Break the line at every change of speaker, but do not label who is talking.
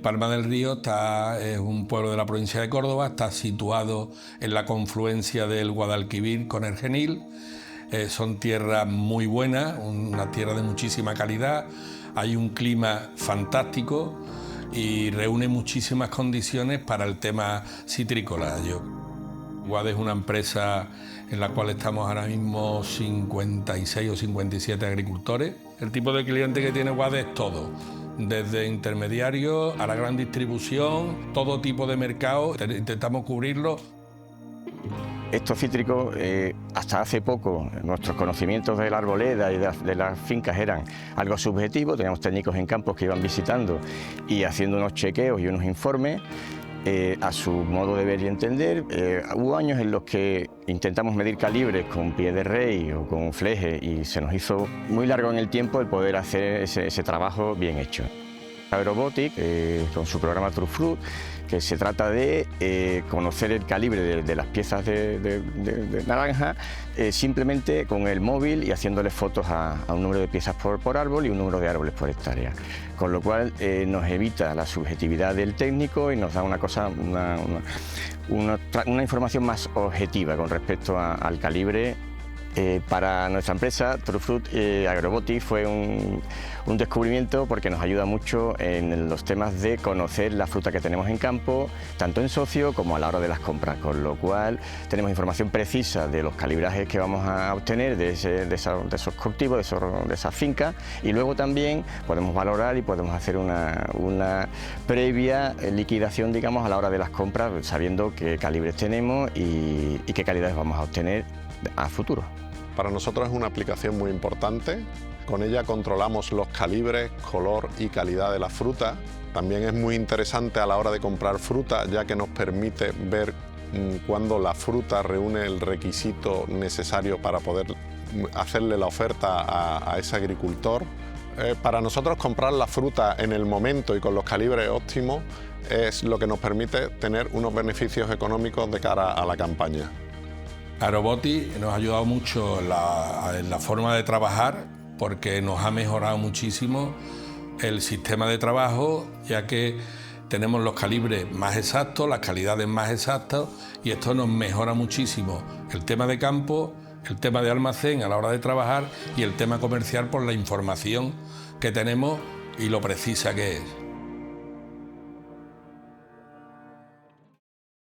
Palma del Río es un pueblo de la provincia de Córdoba, está situado en la confluencia del Guadalquivir con el Genil. Son tierras muy buenas, una tierra de muchísima calidad, hay un clima fantástico y reúne muchísimas condiciones para el tema citrícola. Guade es una empresa en la cual estamos ahora mismo 56 o 57 agricultores. El tipo de cliente que tiene Guade es todo, desde intermediarios a la gran distribución, todo tipo de mercado, intentamos cubrirlo.
Estos cítricos, hasta hace poco, nuestros conocimientos de la arboleda y de las fincas eran algo subjetivo. Teníamos técnicos en campos que iban visitando y haciendo unos chequeos y unos informes a su modo de ver y entender. Hubo años en los que intentamos medir calibres con pie de rey o con fleje y se nos hizo muy largo en el tiempo el poder hacer ese trabajo bien hecho. Agrobotic, con su programa TrueFruit, que se trata de conocer el calibre de las piezas de naranja simplemente con el móvil y haciéndole fotos a un número de piezas por árbol y un número de árboles por hectárea. Con lo cual nos evita la subjetividad del técnico y nos da una información más objetiva con respecto al calibre. Para nuestra empresa, TrueFruit Agrobotic fue un descubrimiento porque nos ayuda mucho en los temas de conocer la fruta que tenemos en campo, tanto en socio como a la hora de las compras, con lo cual tenemos información precisa de los calibrajes que vamos a obtener de esos cultivos, de esas fincas, y luego también podemos valorar y podemos hacer una previa liquidación, digamos, a la hora de las compras, sabiendo qué calibres tenemos y qué calidades vamos a obtener a futuro.
Para nosotros es una aplicación muy importante. Con ella controlamos los calibres, color y calidad de la fruta. También es muy interesante a la hora de comprar fruta, ya que nos permite ver cuándo la fruta reúne el requisito necesario para poder hacerle la oferta a ese agricultor. Para nosotros comprar la fruta en el momento y con los calibres óptimos es lo que nos permite tener unos beneficios económicos de cara a la campaña.
Agrobotic nos ha ayudado mucho en la forma de trabajar porque nos ha mejorado muchísimo el sistema de trabajo, ya que tenemos los calibres más exactos, las calidades más exactas, y esto nos mejora muchísimo el tema de campo, el tema de almacén a la hora de trabajar y el tema comercial por la información que tenemos y lo precisa que es.